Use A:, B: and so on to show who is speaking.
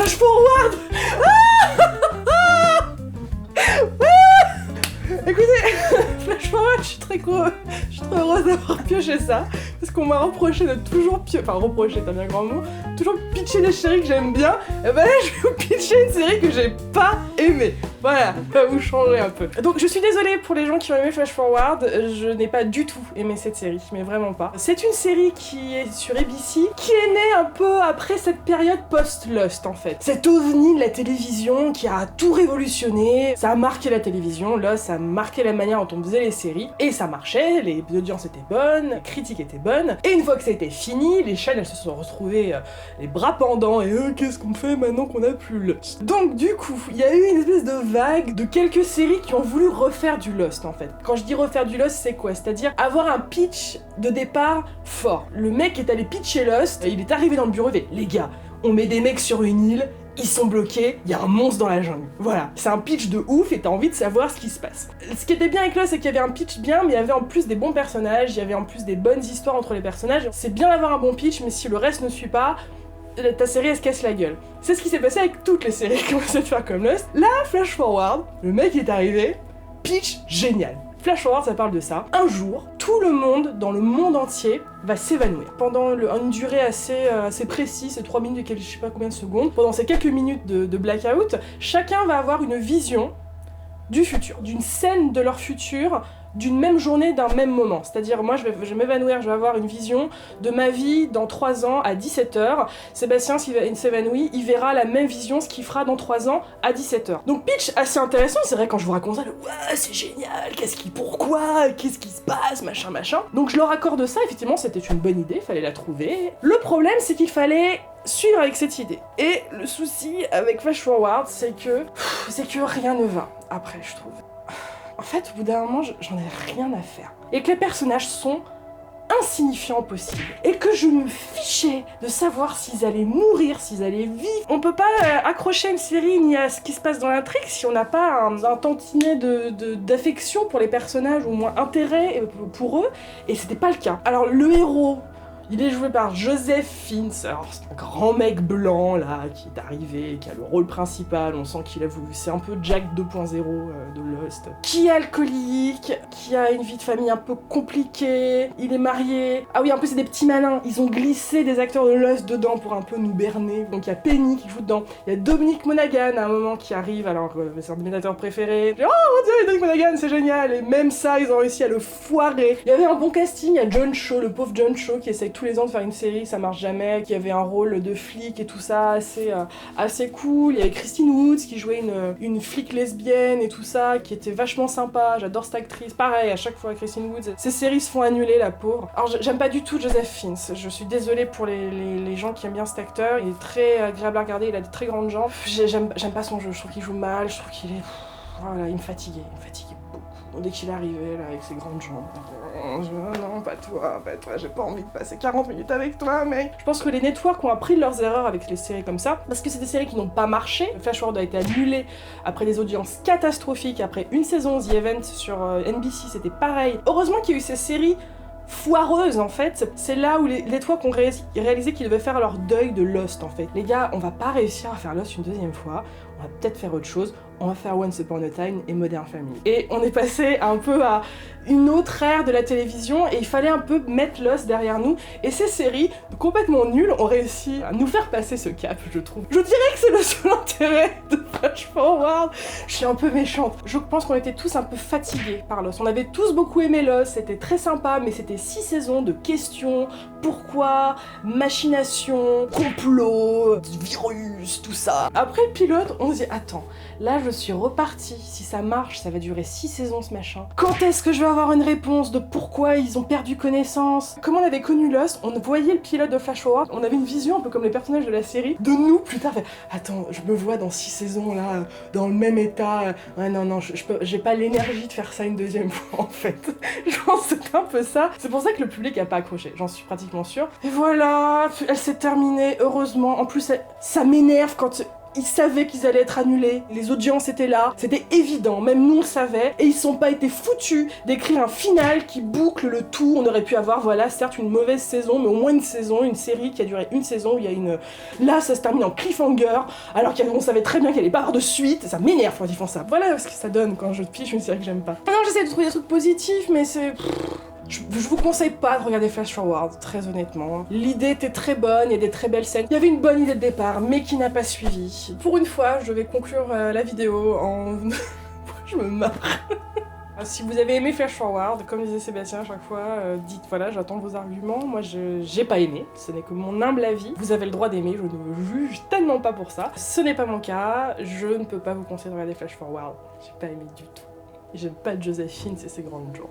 A: Flash forward. Écoutez, Flash forward, je suis très heureuse d'avoir pioché ça, parce qu'on m'a reproché de toujours reproché, t'as bien grand mot, toujours pitcher des séries que j'aime bien, et ben là je vais vous pitcher une série que j'ai pas aimée. Voilà, ça va vous changer un peu. Donc je suis désolée pour les gens qui ont aimé Flash Forward, je n'ai pas du tout aimé cette série, mais vraiment pas. C'est une série qui est sur ABC, qui est née un peu après cette période post-Lost en fait. Cet ovni de la télévision qui a tout révolutionné, ça a marqué la télévision, Lost, ça a marqué la manière dont on faisait les séries, et ça marchait, les audiences étaient bonnes, les critiques étaient bonnes, et une fois que c'était fini, les chaînes elles se sont retrouvées les bras pendants, et qu'est-ce qu'on fait maintenant qu'on a plus Lost? Donc du coup, il y a eu une espèce de vague de quelques séries qui ont voulu refaire du Lost en fait. Quand je dis refaire du Lost, c'est quoi? C'est-à-dire avoir un pitch de départ fort. Le mec est allé pitcher Lost, il est arrivé dans le bureau, il fait les gars, on met des mecs sur une île, ils sont bloqués, il y a un monstre dans la jungle. Voilà, c'est un pitch de ouf et t'as envie de savoir ce qui se passe. Ce qui était bien avec Lost, c'est qu'il y avait un pitch bien, mais il y avait en plus des bons personnages, il y avait en plus des bonnes histoires entre les personnages. C'est bien d'avoir un bon pitch, mais si le reste ne suit pas, ta série elle se casse la gueule. C'est ce qui s'est passé avec toutes les séries qui ont essayé de faire comme Lost. Là, Flash Forward, le mec est arrivé, pitch génial. Flash Forward, ça parle de ça. Un jour, tout le monde, dans le monde entier, va s'évanouir. Pendant une durée assez précise, c'est 3 minutes et je sais pas combien de secondes, pendant ces quelques minutes de blackout, chacun va avoir une vision du futur, d'une scène de leur futur, d'une même journée, d'un même moment. C'est-à-dire, moi, je vais m'évanouir, je vais avoir une vision de ma vie dans 3 ans à 17h. Sébastien, s'il s'évanouit, il verra la même vision, ce qu'il fera dans 3 ans à 17h. Donc, pitch assez intéressant, c'est vrai, quand je vous raconte ça, ouais, c'est génial, pourquoi, qu'est-ce qui se passe, machin. Donc, je leur accorde ça, effectivement, c'était une bonne idée, il fallait la trouver. Le problème, c'est qu'il fallait suivre avec cette idée. Et le souci avec Flash Forward, c'est que rien ne va après, je trouve. En fait, au bout d'un moment, j'en ai rien à faire. Et que les personnages sont insignifiants possible. Et que je me fichais de savoir s'ils allaient mourir, s'ils allaient vivre. On peut pas accrocher une série ni à ce qui se passe dans l'intrigue si on n'a pas un tantinet d'affection pour les personnages, ou au moins intérêt pour eux. Et c'était pas le cas. Alors, le héros, il est joué par Joseph Fiennes, alors c'est un grand mec blanc là, qui est arrivé, qui a le rôle principal, on sent qu'il a voulu, c'est un peu Jack 2.0 de Lost, qui est alcoolique, qui a une vie de famille un peu compliquée, il est marié, ah oui en plus c'est des petits malins, ils ont glissé des acteurs de Lost dedans pour un peu nous berner, donc il y a Penny qui joue dedans, il y a Dominic Monaghan à un moment qui arrive, alors c'est un de mes acteurs préférés, oh mon dieu Dominic Monaghan c'est génial, et même ça ils ont réussi à le foirer, il y avait un bon casting, il y a John Cho, le pauvre John Cho qui essaie tous les ans de faire une série, ça marche jamais, qui avait un rôle de flic et tout ça, assez cool. Il y avait Christine Woods qui jouait une flic lesbienne et tout ça, qui était vachement sympa, j'adore cette actrice. Pareil, à chaque fois, Christine Woods, ces séries se font annuler, la pauvre. Alors j'aime pas du tout Joseph Fiennes, je suis désolée pour les gens qui aiment bien cet acteur, il est très agréable à regarder, il a de très grandes jambes. J'aime pas son jeu, je trouve qu'il joue mal, je trouve qu'il est... Voilà, il me fatiguait beaucoup. Donc, dès qu'il est arrivé là avec ses grandes jambes, non, pas toi, j'ai pas envie de passer 40 minutes avec toi, mec. Je pense que les networks ont appris de leurs erreurs avec les séries comme ça, parce que c'est des séries qui n'ont pas marché. Flash Forward a été annulé après des audiences catastrophiques, après une saison, The Event sur NBC, c'était pareil. Heureusement qu'il y a eu ces séries foireuses en fait, c'est là où les networks ont réalisé qu'ils devaient faire leur deuil de Lost en fait. Les gars, on va pas réussir à faire Lost une deuxième fois, on va peut-être faire autre chose, on va faire Once Upon a Time et Modern Family. Et on est passé un peu à une autre ère de la télévision et il fallait un peu mettre Lost derrière nous. Et ces séries complètement nulles ont réussi à nous faire passer ce cap, je trouve. Je dirais que c'est le seul intérêt de Flash Forward. Je suis un peu méchante. Je pense qu'on était tous un peu fatigués par Lost. On avait tous beaucoup aimé Lost, c'était très sympa, mais c'était 6 saisons de questions, pourquoi, machination, complot, virus, tout ça. Après le pilote, on se dit attends, là je suis repartie, si ça marche, ça va durer 6 saisons ce machin. Quand est-ce que je vais avoir une réponse de pourquoi ils ont perdu connaissance? Comme on avait connu Lost, on voyait le pilote de Flash Forward, on avait une vision un peu comme les personnages de la série, de nous plus tard, attends, je me vois dans 6 saisons là, dans le même état, ouais non, j'ai pas l'énergie de faire ça une deuxième fois en fait. Je pense que c'est un peu ça. C'est pour ça que le public a pas accroché, j'en suis pratiquement sûre. Et voilà, elle s'est terminée, heureusement. En plus, ça m'énerve quand Ils savaient qu'ils allaient être annulés, les audiences étaient là, c'était évident, même nous on le savait, et ils n'ont pas été foutus d'écrire un final qui boucle le tout. On aurait pu avoir, voilà, certes une mauvaise saison, mais au moins une saison, une série qui a duré une saison où il y a une... Là, ça se termine en cliffhanger, alors qu'on savait très bien qu'il allait pas avoir de suite, ça m'énerve quand ils font ça. Voilà ce que ça donne quand je pitch une série que j'aime pas. Non, j'essaie de trouver des trucs positifs, mais c'est... Je vous conseille pas de regarder Flash Forward, très honnêtement. L'idée était très bonne, il y a des très belles scènes. Il y avait une bonne idée de départ, mais qui n'a pas suivi. Pour une fois, je vais conclure la vidéo en... je me marre. Si vous avez aimé Flash Forward, comme disait Sébastien à chaque fois, dites voilà, j'attends vos arguments. Moi, j'ai pas aimé, ce n'est que mon humble avis. Vous avez le droit d'aimer, je ne vous juge tellement pas pour ça. Ce n'est pas mon cas, je ne peux pas vous conseiller de regarder Flash Forward. J'ai pas aimé du tout. J'aime pas Joséphine, c'est ses grandes jours.